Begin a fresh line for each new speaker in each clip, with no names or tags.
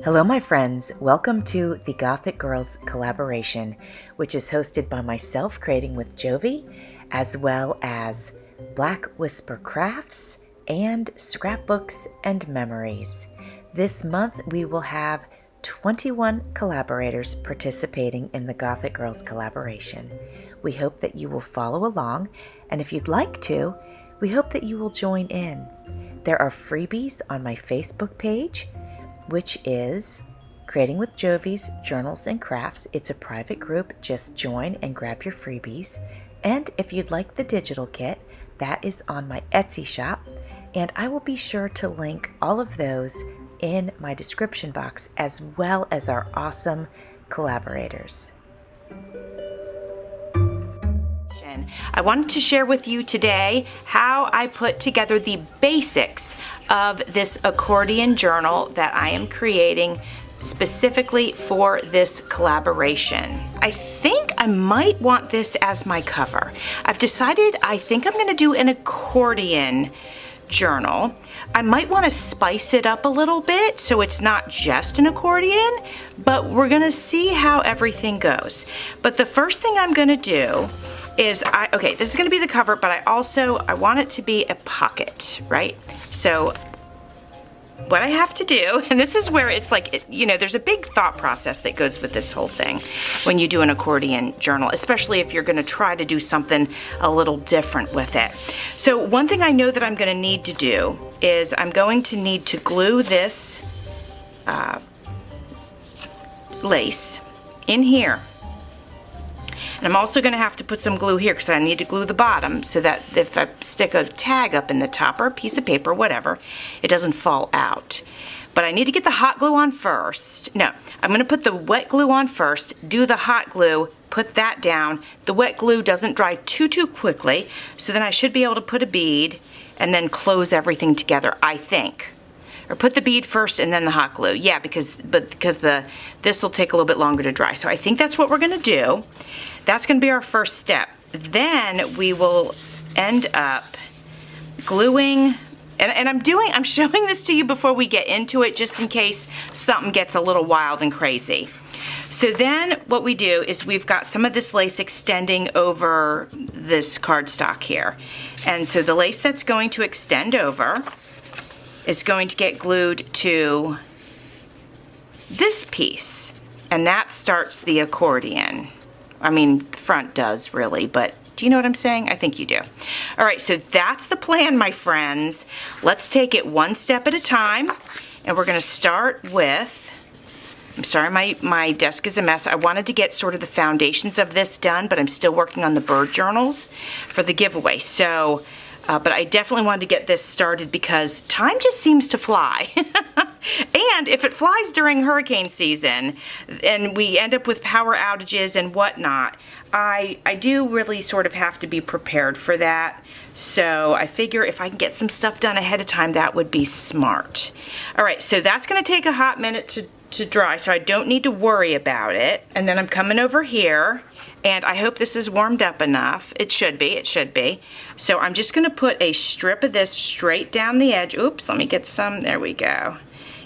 Hello my friends, welcome to the Gothic Girls collaboration, which is hosted by myself creating with Jovi, as well as Black Whisper Crafts and Scrapbooks and Memories. This month we will have 21 collaborators participating in the Gothic Girls collaboration. We hope that you will follow along, and if you'd like to, we hope that you will join in. There are freebies on my Facebook page, which is Creating with Jovi's Journals and Crafts. It's a private group. Just join and grab your freebies. And if you'd like the digital kit, that is on my Etsy shop, and I will be sure to link all of those in my description box, as well as our awesome collaborators.
I wanted to share with you today how I put together the basics of this accordion journal that I am creating specifically for this collaboration. I think I might want this as my cover. I've decided I think I'm going to do an accordion journal. I might want to spice it up a little bit so it's not just an accordion, but we're going to see how everything goes. But the first thing I'm going to do is, okay, this is going to be the cover, but I want it to be a pocket, right? So what I have to do, and this is where it's like, there's a big thought process that goes with this whole thing when you do an accordion journal, especially if you're going to try to do something a little different with it. So one thing I know that I'm going to need to do is I'm going to need to glue this lace in here. And I'm also going to have to put some glue here because I need to glue the bottom so that if I stick a tag up in the top or a piece of paper, whatever, it doesn't fall out. But I need to get the hot glue on first. No, I'm going to put the wet glue on first, do the hot glue, put that down. The wet glue doesn't dry too this then I should be able to put a bead and then close everything together, I think. Or put the bead first and then the hot glue. Yeah, because this will take a little bit longer to dry. So I think that's what we're going to do. That's going to be our first step. Then we will end up gluing, and I'm showing this to you before we get into it, just in case something gets a little wild and crazy. So then what we do is we've got some of this lace extending over this cardstock here. And so the lace that's going to extend over is going to get glued to this piece, and that starts the accordion. I mean, the front does really, but do you know what I'm saying? I think you do. All right, so that's the plan, my friends. Let's take it one step at a time, and we're gonna start with, I'm sorry, my desk is a mess. I wanted to get sort of the foundations of this done, but I'm still working on the bird journals for the giveaway. So, but I definitely wanted to get this started because time just seems to fly. And if it flies during hurricane season and we end up with power outages and whatnot, I do really sort of have to be prepared for that. So I figure if I can get some stuff done ahead of time, that would be smart. All right, so that's going to take a hot minute to dry, so I don't need to worry about it. And then I'm coming over here, and I hope this is warmed up enough. It should be, it should be. So I'm just going to put a strip of this straight down the edge. Oops, let me get some, there we go.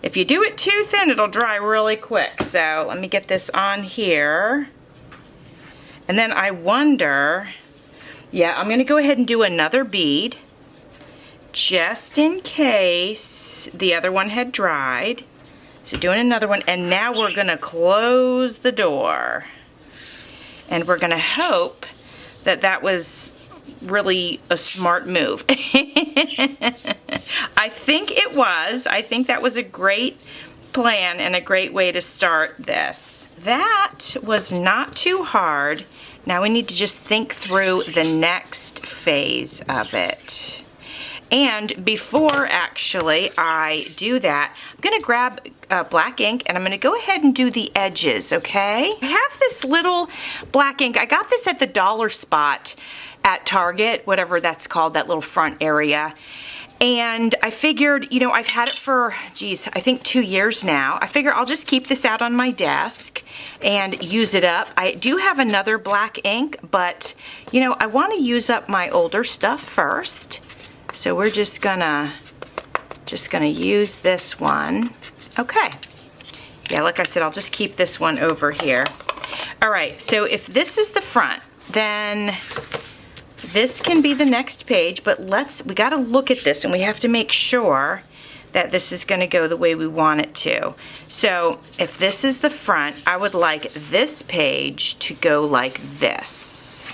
If you do it too thin, it'll dry really quick. So let me get this on here. And then I wonder, yeah, I'm gonna go ahead and do another bead just in case the other one had dried. So doing another one, and now we're gonna close the door. And we're gonna hope that that was really a smart move. I think it was. I think that was a great plan and a great way to start this. That was not too hard. Now we need to just think through the next phase of it. And before actually I do that, I'm gonna grab black ink and I'm gonna go ahead and do the edges, okay? I have this little black ink. I got this at the dollar spot at Target, whatever that's called, that little front area. And I figured, I've had it for, geez, I think 2 years now. I figure I'll just keep this out on my desk and use it up. I do have another black ink, but, I want to use up my older stuff first. So we're just gonna use this one. Okay. Yeah, like I said, I'll just keep this one over here. All right, so if this is the front, then this can be the next page, but we gotta look at this and we have to make sure that this is gonna go the way we want it to. So if this is the front, I would like this page to go like this.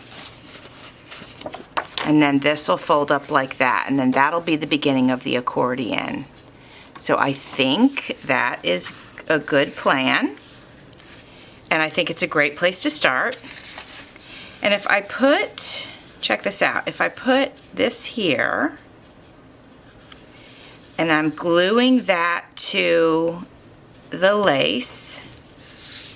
And then this will fold up like that, and then that'll be the beginning of the accordion. So I think that is a good plan, and I think it's a great place to start. And if I put, check this out, if I put this here, and I'm gluing that to the lace,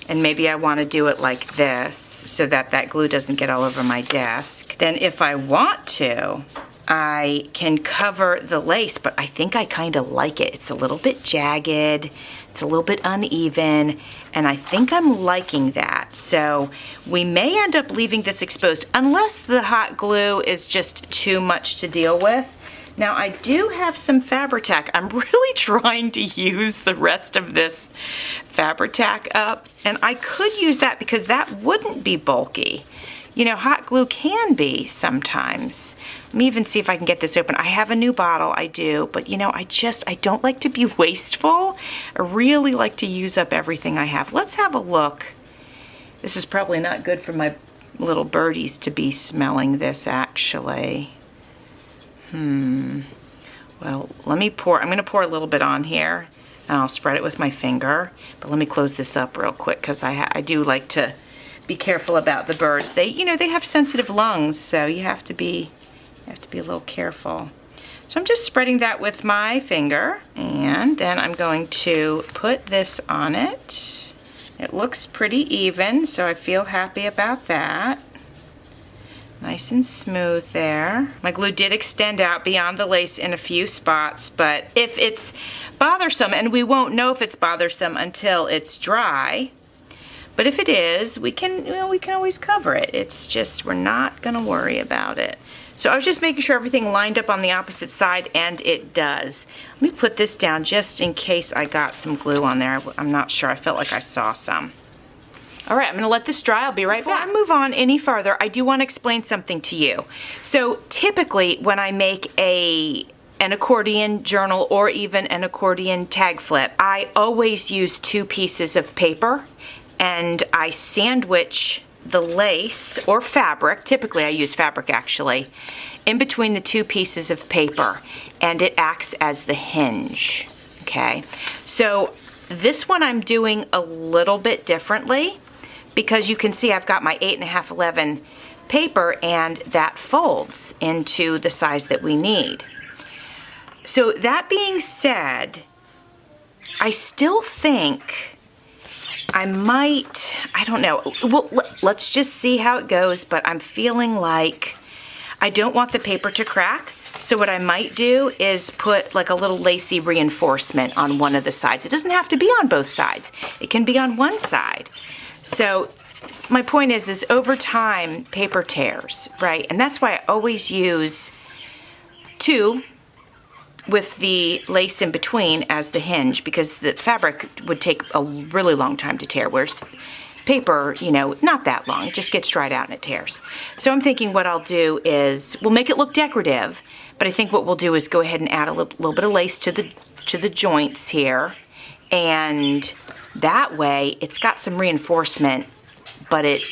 and maybe I want to do it like this so that that glue doesn't get all over my desk, then if I want to, I can cover the lace, but I think I kind of like it. It's a little bit jagged, it's a little bit uneven, and I think I'm liking that. So we may end up leaving this exposed unless the hot glue is just too much to deal with. Now I do have some Fabri-Tac. I'm really trying to use the rest of this Fabri-Tac up, and I could use that because that wouldn't be bulky. You know, hot glue can be sometimes. Let me even see if I can get this open. I have a new bottle, I do, but you know, I don't like to be wasteful. I really like to use up everything I have. Let's have a look. This is probably not good for my little birdies to be smelling this, actually. Well, let me pour, I'm gonna pour a little bit on here, and I'll spread it with my finger, but let me close this up real quick, because I do like to be careful about the birds. They, you know, they have sensitive lungs, so you have to be a little careful. So I'm just spreading that with my finger, and then I'm going to put this on it. It looks pretty even, so I feel happy about that. Nice and smooth there. My glue did extend out beyond the lace in a few spots, but if it's bothersome, and we won't know if it's bothersome until it's dry, but if it is, we can always cover it. It's just, we're not gonna worry about it. So I was just making sure everything lined up on the opposite side, and it does. Let me put this down just in case I got some glue on there. I'm not sure, I felt like I saw some. All right, I'm gonna let this dry, I'll be right back. Before I move on any further, I do wanna explain something to you. So typically when I make an accordion journal or even an accordion tag flip, I always use 2 pieces of paper, and I sandwich the lace or fabric, typically I use fabric actually, in between the 2 pieces of paper, and it acts as the hinge, okay? So this one I'm doing a little bit differently, because you can see I've got my 8.5/11 paper, and that folds into the size that we need. So that being said, I still think I might, I don't know, well, let's just see how it goes, but I'm feeling like I don't want the paper to crack, so what I might do is put like a little lacy reinforcement on one of the sides. It doesn't have to be on both sides. It can be on one side. So my point is over time, paper tears, right? And that's why I always use 2 with the lace in between as the hinge, because the fabric would take a really long time to tear, whereas paper, you know, not that long. It just gets dried out and it tears. So I'm thinking what I'll do is, we'll make it look decorative, but I think what we'll do is go ahead and add a little bit of lace to the joints here, and that way it's got some reinforcement, but it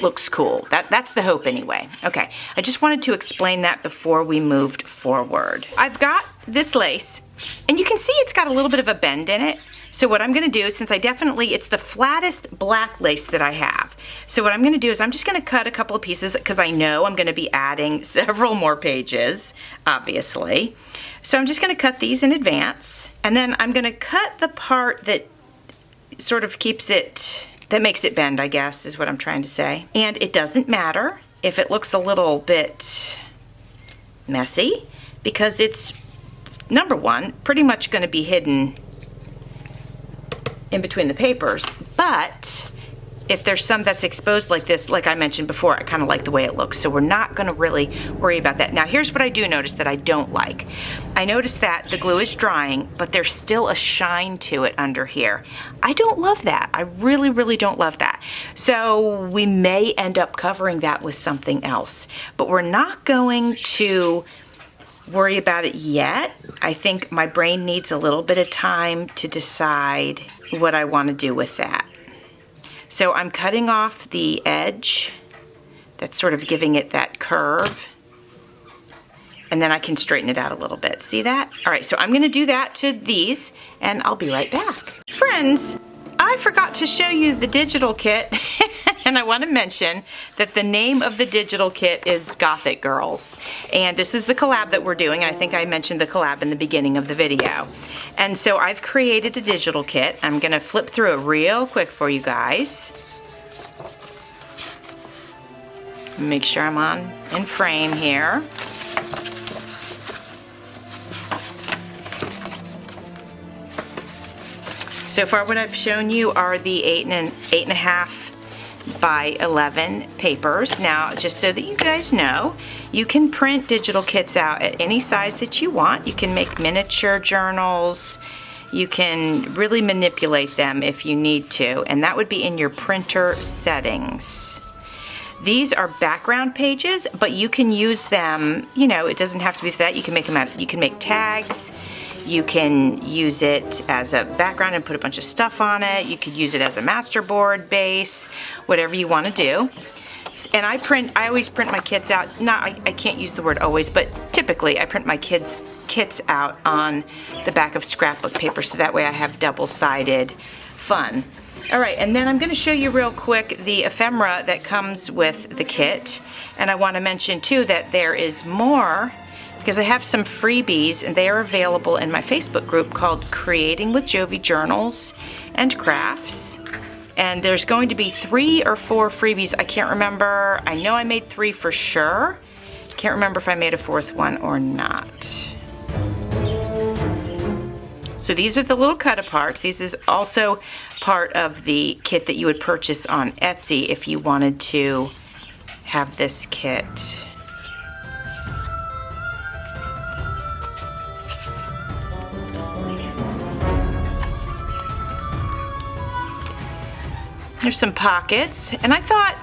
looks cool. That's the hope anyway. Okay, I just wanted to explain that before we moved forward. I've got this lace, and you can see it's got a little bit of a bend in it. So what I'm gonna do, since it's the flattest black lace that I have. So what I'm gonna do is I'm just gonna cut a couple of pieces, because I know I'm gonna be adding several more pages, obviously. So I'm just gonna cut these in advance, and then I'm gonna cut the part that sort of keeps it, that makes it bend, I guess, is what I'm trying to say. And it doesn't matter if it looks a little bit messy, because it's, number one, pretty much gonna be hidden in between the papers, but if there's some that's exposed like this, like I mentioned before, I kind of like the way it looks. So we're not going to really worry about that. Now here's what I do notice that I don't like. I notice that the glue is drying, but there's still a shine to it under here. I don't love that. I really, really don't love that. So we may end up covering that with something else, but we're not going to worry about it yet. I think my brain needs a little bit of time to decide what I want to do with that. So I'm cutting off the edge that's sort of giving it that curve, and then I can straighten it out a little bit. See that? All right, so I'm gonna do that to these, and I'll be right back. Friends, I forgot to show you the digital kit, and I want to mention that the name of the digital kit is Gothic Girls, and this is the collab that we're doing. I think I mentioned the collab in the beginning of the video. And so I've created a digital kit. I'm gonna flip through it real quick for you guys. Make sure I'm in frame here. So far what I've shown you are the 8.5 by 11 papers. Now, just so that you guys know, you can print digital kits out at any size that you want. You can make miniature journals. You can really manipulate them if you need to, and that would be in your printer settings. These are background pages, but you can use them, you know, it doesn't have to be that. You can make them out, you can make tags. You can use it as a background and put a bunch of stuff on it. You could use it as a masterboard base, whatever you want to do. And I always print my kits out, I can't use the word always, but typically I print my kids' kits out on the back of scrapbook paper, so that way I have double-sided fun. All right, and then I'm going to show you real quick the ephemera that comes with the kit. And I want to mention too that there is more, because I have some freebies, and they are available in my Facebook group called Creating with Jovi Journals and Crafts. And there's going to be 3 or 4 freebies. I can't remember. I know I made 3 for sure. Can't remember if I made a 4th one or not. So these are the little cut-aparts. This is also part of the kit that you would purchase on Etsy if you wanted to have this kit. There's some pockets, and I thought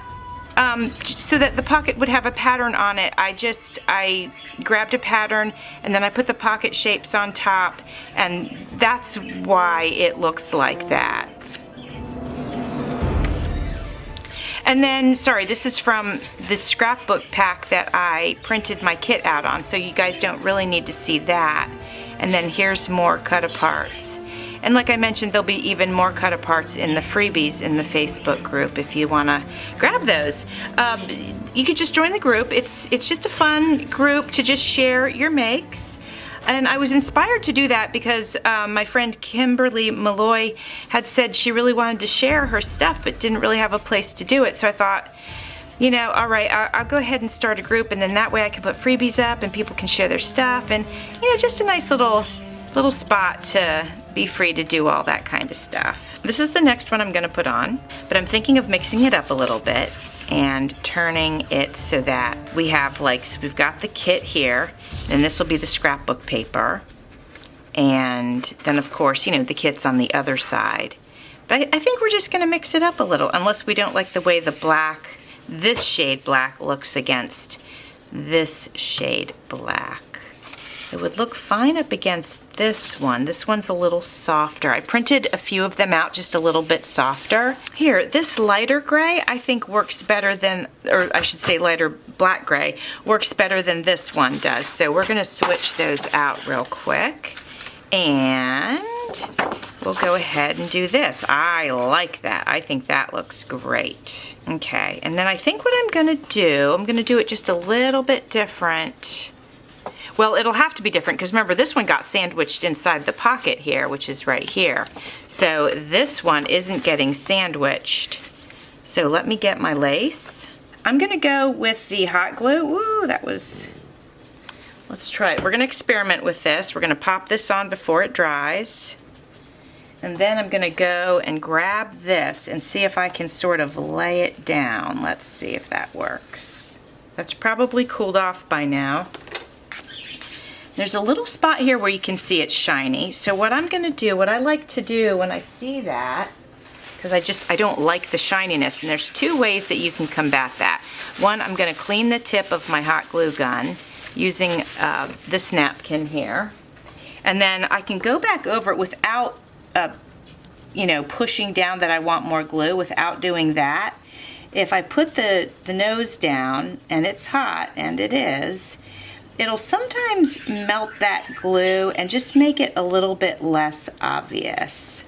so that the pocket would have a pattern on it, I grabbed a pattern and then I put the pocket shapes on top, and that's why it looks like that. And then, sorry, this is from the scrapbook pack that I printed my kit out on, so you guys don't really need to see that. And then here's more cut-aparts. And like I mentioned, there'll be even more cut-aparts in the freebies in the Facebook group if you want to grab those. You could just join the group. It's just a fun group to just share your makes. And I was inspired to do that because my friend Kimberly Malloy had said she really wanted to share her stuff but didn't really have a place to do it. So I thought, you know, all right, I'll go ahead and start a group, and then that way I can put freebies up and people can share their stuff, and, you know, just a nice little spot to be free to do all that kind of stuff. This is the next one I'm going to put on, but I'm thinking of mixing it up a little bit and turning it so that we have, like, so we've got the kit here, and this will be the scrapbook paper, and then of course, you know, the kit's on the other side. But I think we're just going to mix it up a little, unless we don't like the way the black, this shade black, looks against this shade black. It would look fine up against this one. This one's a little softer. I printed a few of them out just a little bit softer. Here, this lighter gray I think works better than, or I should say lighter black gray, works better than this one does. So we're gonna switch those out real quick. And we'll go ahead and do this. I like that. I think that looks great. Okay, and then I think what I'm gonna do it just a little bit different. Well, it'll have to be different because remember, this one got sandwiched inside the pocket here, which is right here. So this one isn't getting sandwiched. So let me get my lace. I'm gonna go with the hot glue. Ooh, that was, let's try it. We're gonna experiment with this. We're gonna pop this on before it dries. And then I'm going to go and grab this and see if I can sort of lay it down. Let's see if that works. That's probably cooled off by now. There's a little spot here where you can see it's shiny. So what I'm going to do, what I like to do when I see that, because I don't like the shininess, and there's two ways that you can combat that. One, I'm going to clean the tip of my hot glue gun using this napkin here. And then I can go back over it without you know, pushing down that I want more glue, without doing that. If I put the nose down and it's hot, and it is, it'll sometimes melt that glue and just make it a little bit less obvious.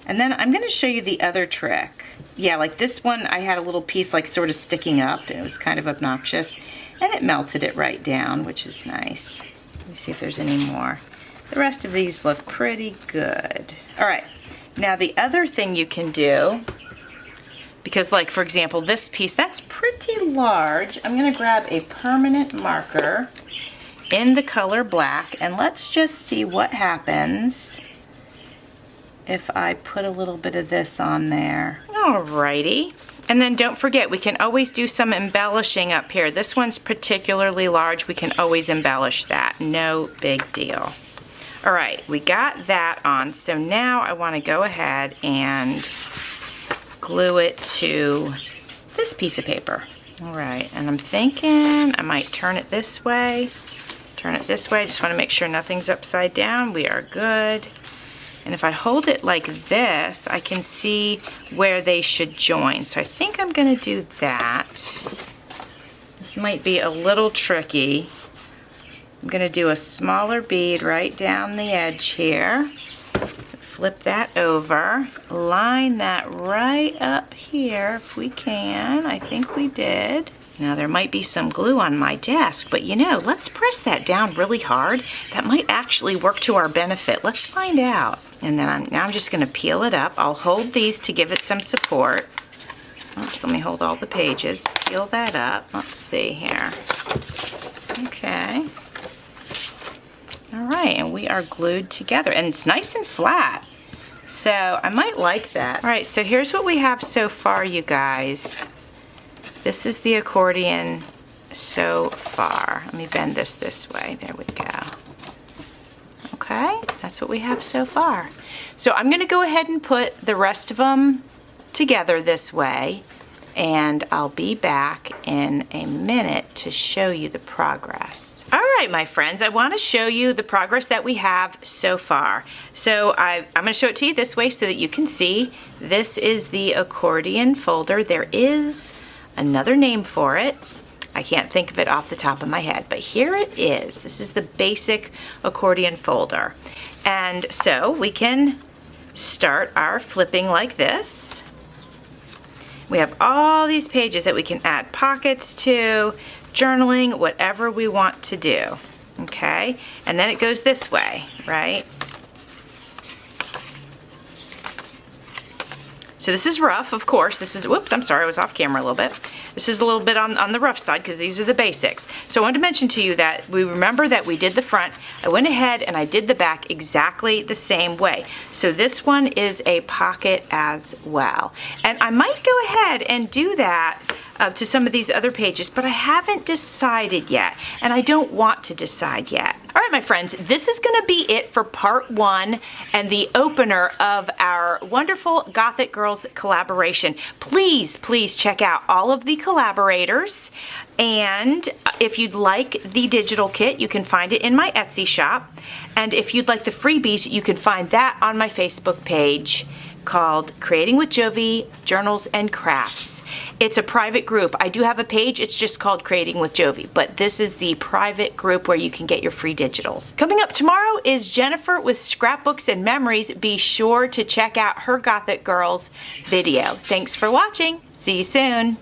And then I'm going to show you the other trick. Yeah, like this one, I had a little piece like sort of sticking up, and it was kind of obnoxious, and it melted it right down, which is nice. Let me see if there's any more. The rest of these look pretty good. All right, now the other thing you can do, because like for example, this piece, that's pretty large. I'm gonna grab a permanent marker in the color black, and let's just see what happens if I put a little bit of this on there. Alrighty. And then don't forget, we can always do some embellishing up here. This one's particularly large. We can always embellish that. No big deal. All right, we got that on. So now I want to go ahead and glue it to this piece of paper. All right, and I'm thinking I might turn it this way. Turn it this way. Just want to make sure nothing's upside down. We are good. And if I hold it like this, I can see where they should join. So I think I'm going to do that. This might be a little tricky. I'm going to do a smaller bead right down the edge here. Flip that over. Line that right up here if we can. I think we did. Now there might be some glue on my desk, but you know, let's press that down really hard. That might actually work to our benefit. Let's find out. And then now I'm just going to peel it up. I'll hold these to give it some support. Oops, let me hold all the pages. Peel that up. Let's see here. Okay. All right, and we are glued together, and it's nice and flat. So I might like that. All right, so here's what we have so far, you guys. This is the accordion so far. Let me bend this way. There we go. Okay, that's what we have so far. So I'm gonna go ahead and put the rest of them together this way, and I'll be back in a minute to show you the progress. All right, my friends, I want to show you the progress that we have so far. So I'm going to show it to you this way so that you can see. This is the accordion folder. There is another name for it. I can't think of it off the top of my head, but here it is. This is the basic accordion folder. And so we can start our flipping like this. We have all these pages that we can add pockets to, journaling, whatever we want to do, okay? And then it goes this way, right? So this is rough, of course. This is, whoops, I'm sorry, I was off camera a little bit. This is a little bit on the rough side because these are the basics. So I wanted to mention to you that we remember that we did the front. I went ahead and I did the back exactly the same way. So this one is a pocket as well. And I might go ahead and do that to some of these other pages, but I haven't decided yet, and I don't want to decide yet. All right, my friends, this is going to be it for part 1 and the opener of our wonderful Gothic Girls collaboration. Please, please check out all of the collaborators, and if you'd like the digital kit, you can find it in my Etsy shop, and if you'd like the freebies, you can find that on my Facebook page called Creating with Jovi Journals and Crafts. It's a private group. I do have a page, it's just called Creating with Jovi, but this is the private group where you can get your free digitals. Coming up tomorrow is Jennifer with Scrapbooks and Memories. Be sure to check out her Gothic Girls video. Thanks for watching. See you soon.